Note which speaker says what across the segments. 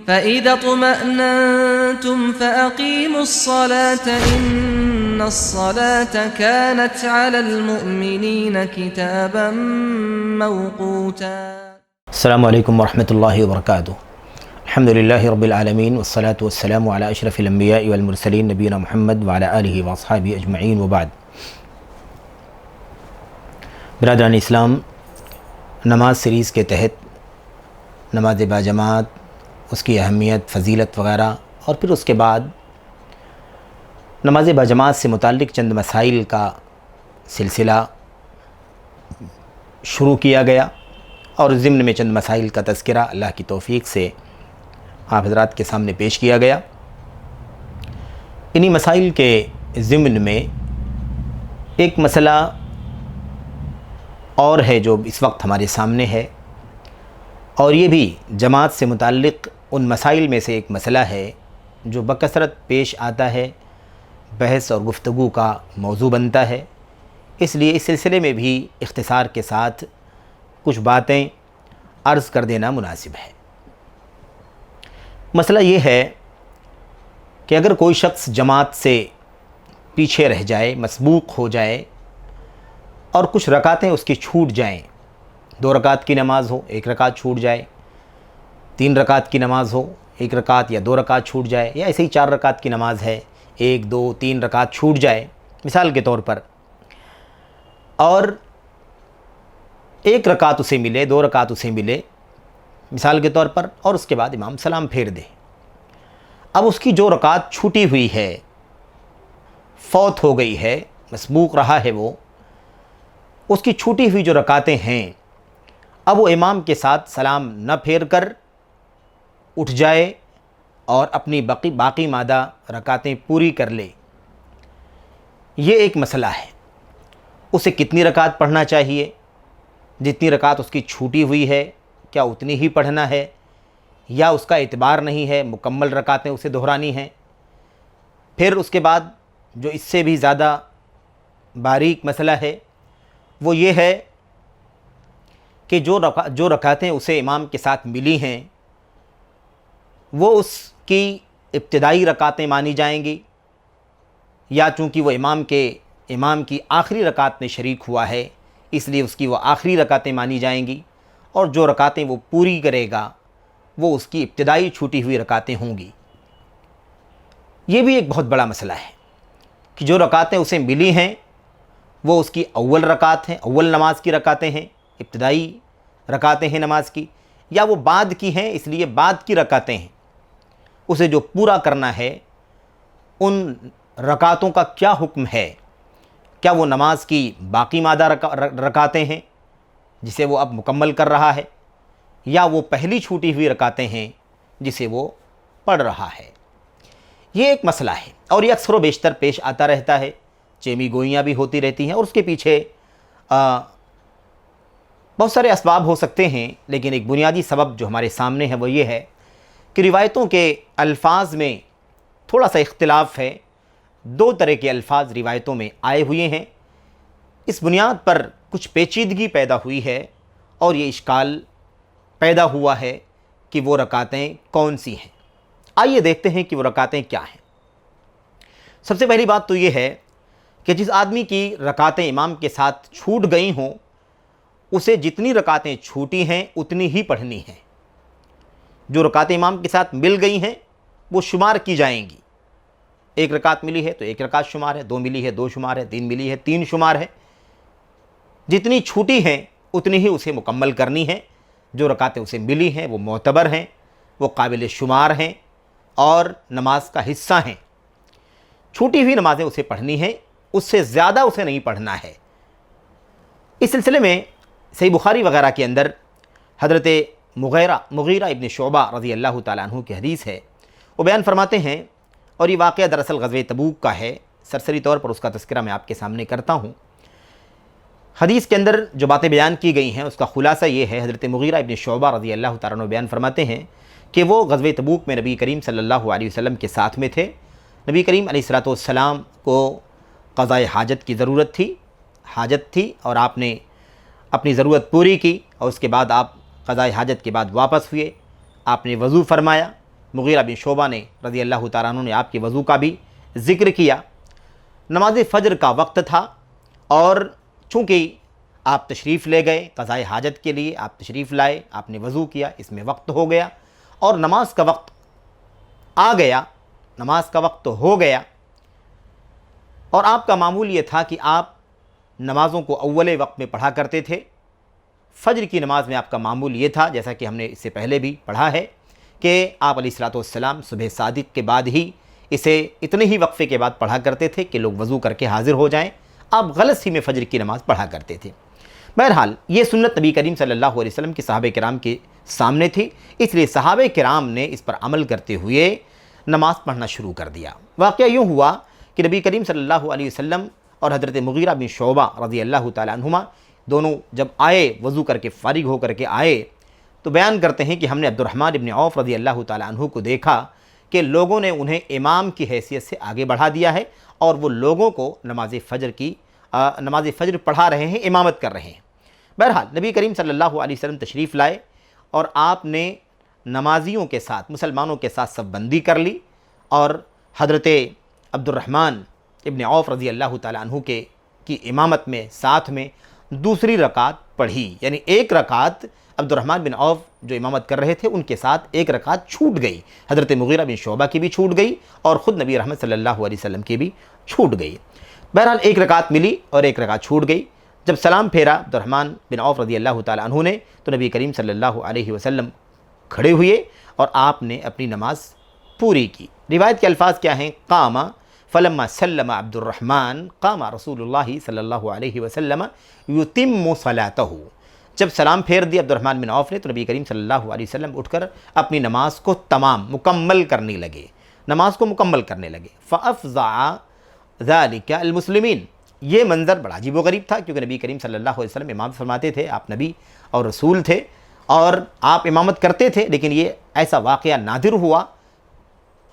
Speaker 1: فإذا اطمأننتم فأقيموا الصلاة إن الصلاة كانت على المؤمنين كتابا موقوتا.
Speaker 2: السلام علیکم ورحمۃ اللہ وبرکاتہ. الحمد للہ رب العالمین والصلاة والسلام علی اشرف الانبیاء والمرسلین نبینا محمد وعلی آلہ واصحابہ اجمعین وبعد. برادران اسلام، نماز سیریز کے تحت نماز باجماعت، اس کی اہمیت، فضیلت وغیرہ، اور پھر اس کے بعد نماز باجماعت سے متعلق چند مسائل کا سلسلہ شروع کیا گیا، اور ضمن میں چند مسائل کا تذکرہ اللہ کی توفیق سے آپ حضرات کے سامنے پیش کیا گیا. انہی مسائل کے ضمن میں ایک مسئلہ اور ہے جو اس وقت ہمارے سامنے ہے، اور یہ بھی جماعت سے متعلق ان مسائل میں سے ایک مسئلہ ہے جو بکثرت پیش آتا ہے، بحث اور گفتگو کا موضوع بنتا ہے. اس لیے اس سلسلے میں بھی اختصار کے ساتھ کچھ باتیں عرض کر دینا مناسب ہے. مسئلہ یہ ہے کہ اگر کوئی شخص جماعت سے پیچھے رہ جائے، مسبوق ہو جائے، اور کچھ رکعتیں اس کی چھوٹ جائیں، 2 رکعت کی نماز ہو، 1 رکعت چھوٹ جائے، 3 رکعت کی نماز ہو، 1 رکعت یا 2 رکعت چھوٹ جائے، یا ایسے ہی 4 رکعت کی نماز ہے، 1 2 3 رکعت چھوٹ جائے مثال کے طور پر، اور 1 رکعت اسے ملے، 2 رکعت اسے ملے مثال کے طور پر، اور اس کے بعد امام سلام پھیر دے. اب اس کی جو رکعت چھوٹی ہوئی ہے، فوت ہو گئی ہے، مسبوق رہا ہے، وہ اس کی چھوٹی ہوئی جو رکعتیں ہیں، اب وہ امام کے ساتھ سلام نہ پھیر کر اٹھ جائے اور اپنی باقی مادہ رکعتیں پوری کر لے. یہ ایک مسئلہ ہے. اسے کتنی رکعت پڑھنا چاہیے؟ جتنی رکعت اس کی چھوٹی ہوئی ہے کیا اتنی ہی پڑھنا ہے، یا اس کا اعتبار نہیں ہے، مکمل رکعتیں اسے دہرانی ہیں؟ پھر اس کے بعد جو اس سے بھی زیادہ باریک مسئلہ ہے وہ یہ ہے کہ جو رکعتیں اسے امام کے ساتھ ملی ہیں وہ اس کی ابتدائی رکعتیں مانی جائیں گی، یا چونکہ وہ امام کی آخری رکعت میں شریک ہوا ہے اس لیے اس کی وہ آخری رکعتیں مانی جائیں گی، اور جو رکعتیں وہ پوری کرے گا وہ اس کی ابتدائی چھوٹی ہوئی رکعتیں ہوں گی. یہ بھی ایک بہت بڑا مسئلہ ہے کہ جو رکعتیں اسے ملی ہیں وہ اس کی اول رکعت ہیں، اول نماز کی رکعتیں ہیں، ابتدائی رکعتیں ہیں نماز کی، یا وہ بعد کی ہیں اس لیے بعد کی رکعتیں ہیں. اسے جو پورا کرنا ہے ان رکعتوں کا کیا حکم ہے؟ کیا وہ نماز کی باقی مادہ رکعتیں ہیں جسے وہ اب مکمل کر رہا ہے، یا وہ پہلی چھوٹی ہوئی رکعتیں ہیں جسے وہ پڑھ رہا ہے؟ یہ ایک مسئلہ ہے، اور یہ اکثر و بیشتر پیش آتا رہتا ہے. چیمی گوئیاں بھی ہوتی رہتی ہیں، اور اس کے پیچھے بہت سارے اسباب ہو سکتے ہیں، لیکن ایک بنیادی سبب جو ہمارے سامنے ہے وہ یہ ہے کہ روایتوں کے الفاظ میں تھوڑا سا اختلاف ہے. 2 طرح کے الفاظ روایتوں میں آئے ہوئے ہیں. اس بنیاد پر کچھ پیچیدگی پیدا ہوئی ہے، اور یہ اشکال پیدا ہوا ہے کہ وہ رکعتیں کون سی ہیں. آئیے دیکھتے ہیں کہ وہ رکعتیں کیا ہیں. سب سے پہلی بات تو یہ ہے کہ جس آدمی کی رکعتیں امام کے ساتھ چھوٹ گئی ہوں اسے جتنی رکعتیں چھوٹی ہیں اتنی ہی پڑھنی ہیں. جو رکعتیں امام کے ساتھ مل گئی ہیں وہ شمار کی جائیں گی. 1 رکعت ملی ہے تو 1 رکعت شمار ہے، 2 ملی ہے 2 شمار ہے، 3 ملی ہے 3 شمار ہے. جتنی چھوٹی ہیں اتنی ہی اسے مکمل کرنی ہے. جو رکعتیں اسے ملی ہیں وہ معتبر ہیں، وہ قابل شمار ہیں اور نماز کا حصہ ہیں. چھوٹی ہوئی نمازیں اسے پڑھنی ہیں، اس سے زیادہ اسے نہیں پڑھنا ہے. اس سلسلے میں صحیح بخاری وغیرہ کے اندر حضرت مغیرہ ابن شعبہ رضی اللہ تعالیٰ عنہ کی حدیث ہے. وہ بیان فرماتے ہیں، اور یہ واقعہ دراصل غزوہ تبوک کا ہے، سرسری طور پر اس کا تذکرہ میں آپ کے سامنے کرتا ہوں. حدیث کے اندر جو باتیں بیان کی گئی ہیں اس کا خلاصہ یہ ہے، حضرت مغیرہ ابن شعبہ رضی اللہ تعالیٰ عنہ بیان فرماتے ہیں کہ وہ غزوہ تبوک میں نبی کریم صلی اللہ علیہ وسلم کے ساتھ میں تھے. نبی کریم علیہ السلام کو قضاء حاجت کی ضرورت تھی، اور آپ نے اپنی ضرورت پوری کی، اور اس کے بعد آپ قضاء حاجت کے بعد واپس ہوئے. آپ نے وضو فرمایا، مغیرہ بن شعبہ نے رضی اللہ تعالیٰ عنہ نے آپ کے وضو کا بھی ذکر کیا۔ نماز فجر کا وقت تھا اور چونکہ آپ تشریف لے گئے قضائے حاجت کے لیے، آپ تشریف لائے، آپ نے وضو کیا، اس میں وقت ہو گیا اور نماز کا وقت آ گیا، نماز کا وقت ہو گیا، اور آپ کا معمول یہ تھا کہ آپ نمازوں کو اول وقت میں پڑھا کرتے تھے۔ فجر کی نماز میں آپ کا معمول یہ تھا، جیسا کہ ہم نے اس سے پہلے بھی پڑھا ہے، کہ آپ علیہ الصلوۃ والسلام صبح صادق کے بعد ہی اسے اتنے ہی وقفے کے بعد پڑھا کرتے تھے کہ لوگ وضو کر کے حاضر ہو جائیں۔ آپ غلط ہی میں فجر کی نماز پڑھا کرتے تھے۔ بہرحال یہ سنت نبی کریم صلی اللہ علیہ وسلم کی صحابہ کرام کے سامنے تھی، اس لیے صحابہ کرام نے اس پر عمل کرتے ہوئے نماز پڑھنا شروع کر دیا۔ واقعہ یوں ہوا کہ نبی کریم صلی اللہ علیہ وسلم اور حضرت مغیرہ بن شعبہ رضی اللہ تعالیٰ عنہما دونوں جب آئے، وضو کر کے فارغ ہو کر کے آئے، تو بیان کرتے ہیں کہ ہم نے عبد الرحمن بن عوف رضی اللہ تعالیٰ عنہ کو دیکھا کہ لوگوں نے انہیں امام کی حیثیت سے آگے بڑھا دیا ہے اور وہ لوگوں کو نماز فجر پڑھا رہے ہیں، امامت کر رہے ہیں۔ بہرحال نبی کریم صلی اللہ علیہ وسلم تشریف لائے اور آپ نے نمازیوں کے ساتھ، مسلمانوں کے ساتھ صف بندی کر لی اور حضرت عبد الرحمن ابن عوف رضی اللہ تعالیٰ عنہ کی امامت میں ساتھ میں دوسری رکعت پڑھی، یعنی ایک رکعت عبد الرحمن بن عوف جو امامت کر رہے تھے ان کے ساتھ ایک رکعت چھوٹ گئی، حضرت مغیرہ بن شعبہ کی بھی چھوٹ گئی اور خود نبی رحمت صلی اللہ علیہ وسلم کی بھی چھوٹ گئی۔ بہرحال ایک رکعت ملی اور ایک رکعت چھوٹ گئی۔ جب سلام پھیرا عبد الرحمن بن عوف رضی اللہ تعالیٰ عنہ نے تو نبی کریم صلی اللہ علیہ وسلم کھڑے ہوئے اور آپ نے اپنی نماز پوری کی۔ روایت کے الفاظ کیا ہیں؟ قام فلما سلم عبد الرحمن قام رسول اللہ صلی اللہ علیہ وسلم یتم صلاتہ۔ جب سلام پھیر دیا عبد الرحمن بن عوف نے تو نبی کریم صلی اللہ علیہ وسلم اٹھ کر اپنی نماز کو مکمل کرنے لگے، نماز کو مکمل کرنے لگے۔ فافزع ذلك المسلمین، یہ منظر بڑا عجیب و غریب تھا کیونکہ نبی کریم صلی اللہ علیہ وسلم امامت فرماتے تھے، آپ نبی اور رسول تھے اور آپ امامت کرتے تھے، لیکن یہ ایسا واقعہ نادر ہوا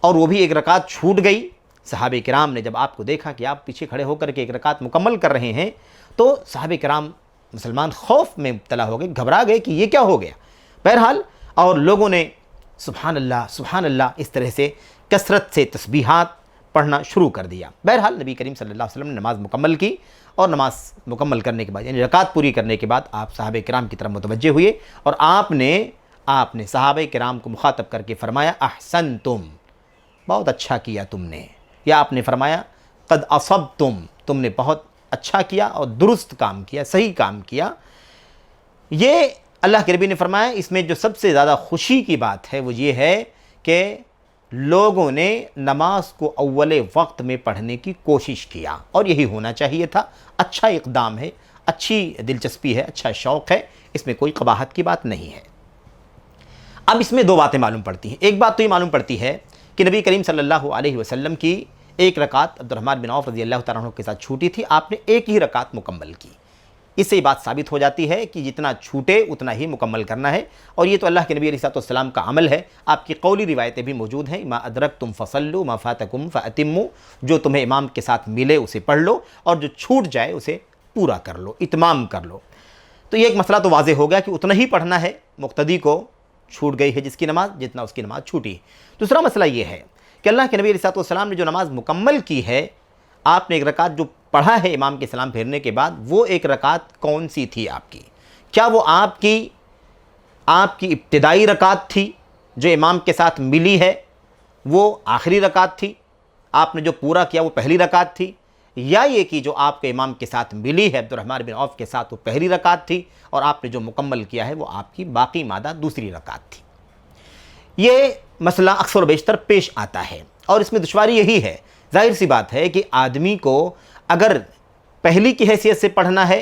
Speaker 2: اور وہ بھی ایک رکعت چھوٹ گئی۔ صحابہ کرام نے جب آپ کو دیکھا کہ آپ پیچھے کھڑے ہو کر کے ایک رکعت مکمل کر رہے ہیں تو صحابہ کرام مسلمان خوف میں مبتلا ہو گئے، گھبرا گئے کہ یہ کیا ہو گیا۔ بہرحال اور لوگوں نے سبحان اللہ اس طرح سے کثرت سے تسبیحات پڑھنا شروع کر دیا۔ بہرحال نبی کریم صلی اللہ علیہ وسلم نے نماز مکمل کی اور نماز مکمل کرنے کے بعد یعنی رکعت پوری کرنے کے بعد آپ صحابہ کرام کی طرف متوجہ ہوئے اور آپ نے صحابہ کرام کو مخاطب کر کے فرمایا احسنتم، بہت اچھا کیا تم نے، یا آپ نے فرمایا قد اصبتم، تم نے بہت اچھا کیا اور درست کام کیا، صحیح کام کیا۔ یہ اللہ کے نبی نے فرمایا اس میں جو سب سے زیادہ خوشی کی بات ہے وہ یہ ہے کہ لوگوں نے نماز کو اول وقت میں پڑھنے کی کوشش کیا اور یہی ہونا چاہیے تھا۔ اچھا اقدام ہے، اچھی دلچسپی ہے، اچھا شوق ہے، اس میں کوئی قباحت کی بات نہیں ہے۔ اب اس میں دو باتیں معلوم پڑتی ہیں۔ ایک بات تو یہ معلوم پڑتی ہے کہ نبی کریم صلی اللہ علیہ وسلم کی ایک رکعت عبد الرحمن بن عوف رضی اللہ تعالیٰ عنہ کے ساتھ چھوٹی تھی، آپ نے ایک ہی رکعت مکمل کی۔ اس سے یہ بات ثابت ہو جاتی ہے کہ جتنا چھوٹے اتنا ہی مکمل کرنا ہے، اور یہ تو اللہ کے نبی علیہ السلام کا عمل ہے۔ آپ کی قولی روایتیں بھی موجود ہیں، ما ادرکتم فصلوا ما فاتکم فاتموا، جو تمہیں امام کے ساتھ ملے اسے پڑھ لو اور جو چھوٹ جائے اسے پورا کر لو، اتمام کر لو۔ تو یہ ایک مسئلہ تو واضح ہو گیا کہ اتنا ہی پڑھنا ہے، مقتدی کو چھوٹ گئی ہے جس کی نماز جتنا اس کی نماز چھوٹی۔ دوسرا مسئلہ یہ ہے کہ اللہ کے نبی علیہ السلام نے جو نماز مکمل کی ہے، آپ نے ایک رکعت جو پڑھا ہے امام کے سلام پھیرنے کے بعد، وہ ایک رکعت کون سی تھی آپ کی؟ کیا وہ آپ کی ابتدائی رکعت تھی جو امام کے ساتھ ملی ہے، وہ آخری رکعت تھی؟ آپ نے جو پورا کیا وہ پہلی رکعت تھی، یا یہ کہ جو آپ کے امام کے ساتھ ملی ہے عبد الرحمن بن عوف کے ساتھ وہ پہلی رکعت تھی اور آپ نے جو مکمل کیا ہے وہ آپ کی باقی مادہ دوسری رکعت تھی؟ یہ مسئلہ اکثر و بیشتر پیش آتا ہے اور اس میں دشواری یہی ہے، ظاہر سی بات ہے کہ آدمی کو اگر پہلی کی حیثیت سے پڑھنا ہے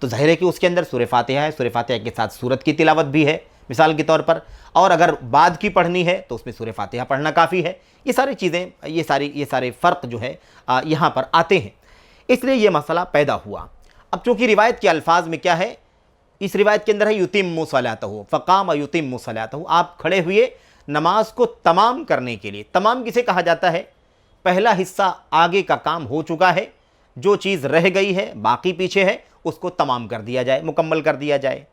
Speaker 2: تو ظاہر ہے کہ اس کے اندر سورہ فاتحہ ہے، سورہ فاتحہ کے ساتھ سورت کی تلاوت بھی ہے مثال کے طور پر، اور اگر بعد کی پڑھنی ہے تو اس میں سورہ فاتحہ پڑھنا کافی ہے۔ یہ ساری چیزیں یہ سارے فرق جو ہے یہاں پر آتے ہیں، اس لیے یہ مسئلہ پیدا ہوا۔ اب چونکہ روایت کے الفاظ میں کیا ہے، اس روایت کے اندر ہے یتم صلاتہ، فقام یتم صلاتہ، آپ کھڑے ہوئے نماز کو تمام کرنے کے لیے۔ تمام کسے کہا جاتا ہے؟ پہلا حصہ آگے کا کام ہو چکا ہے، جو چیز رہ گئی ہے باقی پیچھے ہے، اس کو تمام کر دیا جائے، مکمل کر دیا جائے۔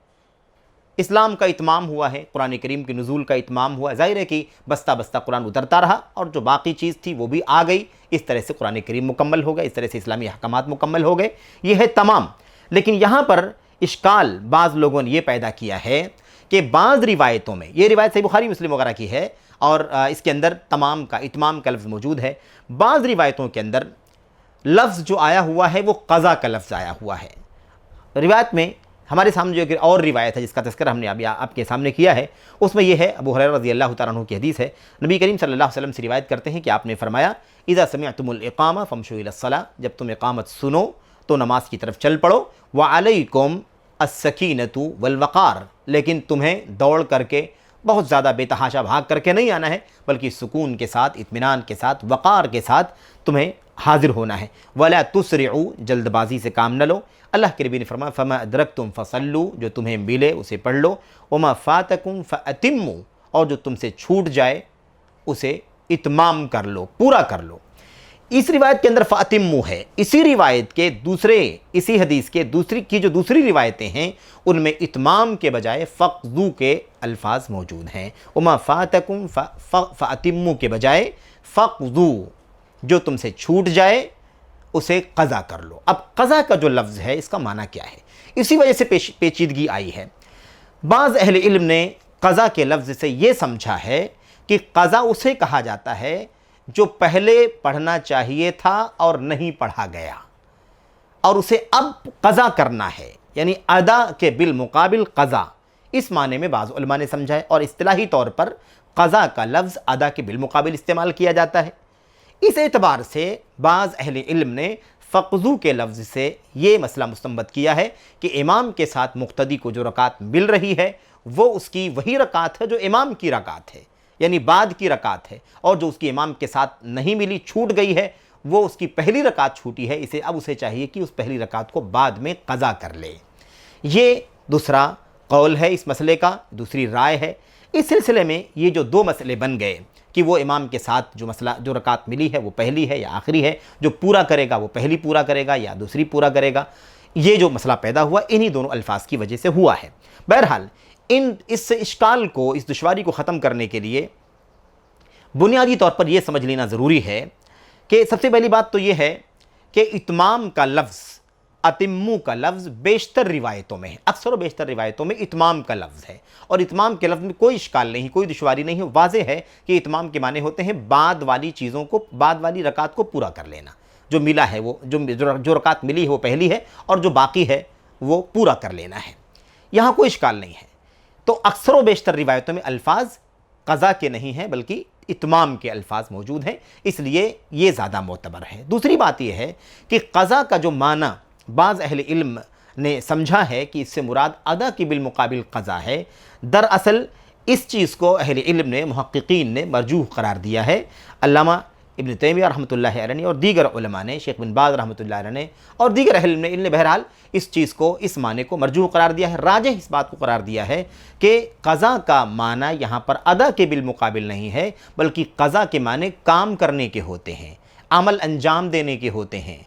Speaker 2: اسلام کا اتمام ہوا ہے، قرآن کریم کی نزول کا اتمام ہوا ہے۔ ظاہر ہے کہ بستہ بستہ قرآن اترتا رہا اور جو باقی چیز تھی وہ بھی آ گئی، اس طرح سے قرآن کریم مکمل ہو گئے، اس طرح سے اسلامی احکامات مکمل ہو گئے، یہ ہے تمام۔ لیکن یہاں پر اشکال بعض لوگوں نے یہ پیدا کیا ہے کہ بعض روایتوں میں، یہ روایت صحیح بخاری مسلم وغیرہ کی ہے اور اس کے اندر تمام کا اتمام کا لفظ موجود ہے، بعض روایتوں کے اندر لفظ جو آیا ہوا ہے وہ قضا کا لفظ آیا ہوا ہے۔ روایت میں ہمارے سامنے جو ایک اور روایت ہے جس کا تذکرہ ہم نے ابھی آپ کے سامنے کیا ہے، اس میں یہ ہے، ابو ہریرہ رضی اللہ تعالیٰ عنہ کی حدیث ہے، نبی کریم صلی اللہ علیہ وسلم سے روایت کرتے ہیں کہ آپ نے فرمایا اذا سمعتم الاقامہ فامشوا الی الصلاۃ، جب تم اقامت سنو تو نماز کی طرف چل پڑو، وعلیکم السکینۃ والوقار، لیکن تمہیں دوڑ کر کے بہت زیادہ بے تحاشا بھاگ کر کے نہیں آنا ہے، بلکہ سکون کے ساتھ، اطمینان کے ساتھ، وقار کے ساتھ تمہیں حاضر ہونا ہے، ولا تسرعوا، جلد بازی سے کام نہ لو۔ اللہ کے نبی نے فرمایا فما ادرکتم فصلوا، جو تمہیں ملے اسے پڑھ لو، وما فاتکم فاتموا، اور جو تم سے چھوٹ جائے اسے اتمام کر لو، پورا کر لو۔ اس روایت کے اندر فاتموا ہے، اسی روایت کے دوسرے، اسی حدیث کے دوسری روایتیں ہیں ان میں اتمام کے بجائے فقضوا کے الفاظ موجود ہیں، وما فاتکم فاتموا کے بجائے فقضوا، جو تم سے چھوٹ جائے اسے قضا کر لو۔ اب قضا کا جو لفظ ہے اس کا معنی کیا ہے، اسی وجہ سے پیچیدگی آئی ہے۔ بعض اہل علم نے قضا کے لفظ سے یہ سمجھا ہے کہ قضا اسے کہا جاتا ہے جو پہلے پڑھنا چاہیے تھا اور نہیں پڑھا گیا، اور اسے اب قضا کرنا ہے، یعنی ادا کے بالمقابل قضا، اس معنی میں بعض علماء نے سمجھا ہے، اور اصطلاحی طور پر قضا کا لفظ ادا کے بالمقابل استعمال کیا جاتا ہے۔ اس اعتبار سے بعض اہل علم نے فقضوا کے لفظ سے یہ مسئلہ مستنبط کیا ہے کہ امام کے ساتھ مقتدی کو جو رکعت مل رہی ہے وہ اس کی وہی رکعت ہے جو امام کی رکعت ہے، یعنی بعد کی رکعت ہے، اور جو اس کی امام کے ساتھ نہیں ملی، چھوٹ گئی ہے، وہ اس کی پہلی رکعت چھوٹی ہے، اسے چاہیے کہ اس پہلی رکعت کو بعد میں قضا کر لے۔ یہ دوسرا قول ہے اس مسئلے کا، دوسری رائے ہے۔ اس سلسلے میں یہ جو دو مسئلے بن گئے کہ وہ امام کے ساتھ جو رکعت ملی ہے وہ پہلی ہے یا آخری ہے، جو پورا کرے گا وہ پہلی پورا کرے گا یا دوسری پورا کرے گا، یہ جو مسئلہ پیدا ہوا انہی دونوں الفاظ کی وجہ سے ہوا ہے۔ بہرحال اس اشکال کو، اس دشواری کو ختم کرنے کے لیے بنیادی طور پر یہ سمجھ لینا ضروری ہے کہ سب سے پہلی بات تو یہ ہے کہ اتمام کا لفظ، اتمو کا لفظ بیشتر روایتوں میں ہے، اکثر و بیشتر روایتوں میں اتمام کا لفظ ہے، اور اتمام کے لفظ میں کوئی اشکال نہیں، کوئی دشواری نہیں ہے۔ واضح ہے کہ اتمام کے معنی ہوتے ہیں بعد والی چیزوں کو، بعد والی رکعت کو پورا کر لینا، جو ملا ہے وہ، جو رکعت ملی ہے وہ پہلی ہے، اور جو باقی ہے وہ پورا کر لینا ہے، یہاں کوئی اشکال نہیں ہے۔ تو اکثر و بیشتر روایتوں میں الفاظ قضا کے نہیں ہیں بلکہ اتمام کے الفاظ موجود ہیں، اس لیے یہ زیادہ معتبر ہے۔ دوسری بات یہ ہے کہ قضا کا جو معنی بعض اہل علم نے سمجھا ہے کہ اس سے مراد ادا کی بالمقابل قضا ہے، دراصل اس چیز کو اہل علم نے، محققین نے مرجوح قرار دیا ہے۔ علامہ ابن تیمیہ رحمۃ اللہ علیہ نے اور دیگر علماء نے، شیخ بن باز رحمۃ اللہ علیہ نے اور دیگر اہل علم نے بہرحال اس چیز کو، اس معنی کو مرجوح قرار دیا ہے، راجح اس بات کو قرار دیا ہے کہ قضا کا معنی یہاں پر ادا کے بالمقابل نہیں ہے، بلکہ قضا کے معنی کام کرنے کے ہوتے ہیں، عمل انجام دینے کے ہوتے ہیں۔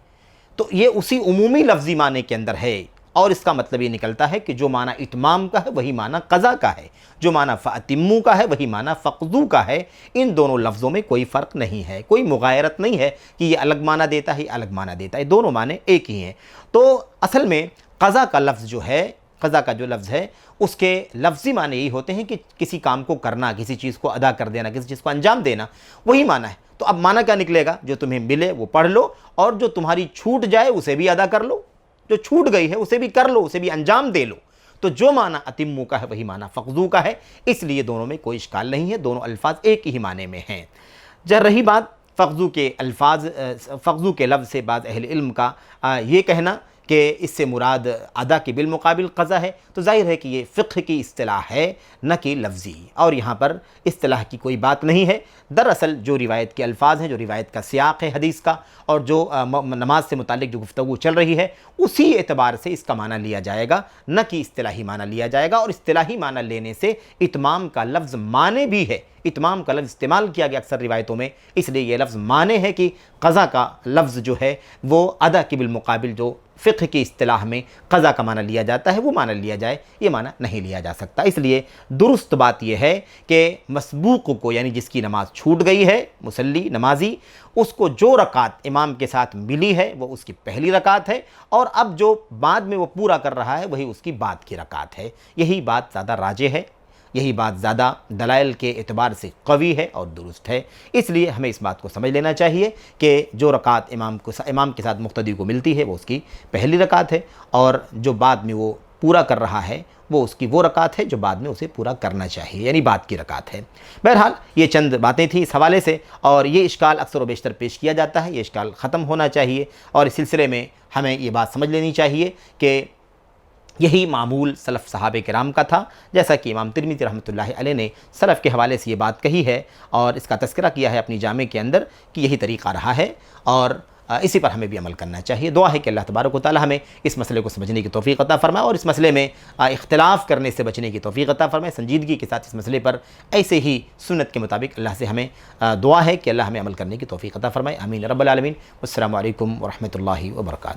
Speaker 2: تو یہ اسی عمومی لفظی معنی کے اندر ہے، اور اس کا مطلب یہ نکلتا ہے کہ جو معنی اتمام کا ہے وہی معنی قضا کا ہے، جو معنی فاتموا کا ہے وہی معنی فقضوا کا ہے۔ ان دونوں لفظوں میں کوئی فرق نہیں ہے، کوئی مغایرت نہیں ہے کہ یہ الگ معنی دیتا ہے، یہ الگ معنی دیتا ہے، دونوں معنی ایک ہی ہیں۔ تو اصل میں قضا کا لفظ جو ہے، قضا کا جو لفظ ہے اس کے لفظی معنی یہی ہوتے ہیں کہ کسی کام کو کرنا، کسی چیز کو ادا کر دینا، کسی چیز کو انجام دینا، وہی معنی ہے۔ تو اب معنی کیا نکلے گا؟ جو تمہیں ملے وہ پڑھ لو، اور جو تمہاری چھوٹ جائے اسے بھی ادا کر لو، جو چھوٹ گئی ہے اسے بھی کر لو، اسے بھی انجام دے لو۔ تو جو معنی اتموا کا ہے وہی معنی فقضوا کا ہے، اس لیے دونوں میں کوئی اشکال نہیں ہے، دونوں الفاظ ایک ہی معنی میں ہیں۔ جب رہی بات فقضوا کے لفظ سے بعض اہل علم کا یہ کہنا کہ اس سے مراد ادا کے بالمقابل قضا ہے، تو ظاہر ہے کہ یہ فقہ کی اصطلاح ہے نہ کہ لفظی، اور یہاں پر اصطلاح کی کوئی بات نہیں ہے۔ دراصل جو روایت کے الفاظ ہیں، جو روایت کا سیاق ہے حدیث کا، اور جو نماز سے متعلق جو گفتگو چل رہی ہے، اسی اعتبار سے اس کا معنی لیا جائے گا، نہ کہ اصطلاحی معنی لیا جائے گا، اور اصطلاحی معنی لینے سے اتمام کا لفظ معنی بھی ہے، اتمام کا لفظ استعمال کیا گیا اکثر روایتوں میں، اس لیے یہ لفظ معنی ہے کہ قضا کا لفظ جو ہے وہ ادا کے بالمقابل جو فقہ کی اصطلاح میں قضا کا معنی لیا جاتا ہے وہ معنی لیا جائے، یہ معنی نہیں لیا جا سکتا۔ اس لیے درست بات یہ ہے کہ مسبوق کو، یعنی جس کی نماز چھوٹ گئی ہے، مصلی نمازی، اس کو جو رکعت امام کے ساتھ ملی ہے وہ اس کی پہلی رکعت ہے، اور اب جو بعد میں وہ پورا کر رہا ہے وہی اس کی بعد کی رکعت ہے۔ یہی بات زیادہ راجح ہے، یہی بات زیادہ دلائل کے اعتبار سے قوی ہے اور درست ہے۔ اس لیے ہمیں اس بات کو سمجھ لینا چاہیے کہ جو رکعت امام کے ساتھ مقتدی کو ملتی ہے وہ اس کی پہلی رکعت ہے، اور جو بعد میں وہ پورا کر رہا ہے وہ اس کی وہ رکعت ہے جو بعد میں اسے پورا کرنا چاہیے، یعنی بعد کی رکعت ہے۔ بہرحال یہ چند باتیں تھیں اس حوالے سے، اور یہ اشکال اکثر و بیشتر پیش کیا جاتا ہے، یہ اشکال ختم ہونا چاہیے، اور اس سلسلے میں ہمیں یہ بات سمجھ لینی چاہیے کہ یہی معمول سلف صحابہ کرام کا تھا، جیسا کہ امام ترمذی رحمۃ اللہ علیہ نے سلف کے حوالے سے یہ بات کہی ہے اور اس کا تذکرہ کیا ہے اپنی جامع کے اندر کہ یہی طریقہ رہا ہے، اور اسی پر ہمیں بھی عمل کرنا چاہیے۔ دعا ہے کہ اللہ تبارک و تعالی ہمیں اس مسئلے کو سمجھنے کی توفیق عطا فرمائے، اور اس مسئلے میں اختلاف کرنے سے بچنے کی توفیق عطا فرمائے، سنجیدگی کے ساتھ اس مسئلے پر ایسے ہی سنت کے مطابق اللہ سے ہمیں دعا ہے کہ اللہ ہمیں عمل کرنے کی توفیق عطا فرمائے۔ آمین رب العالمین۔ السلام علیکم ورحمۃ اللہ وبرکاتہ۔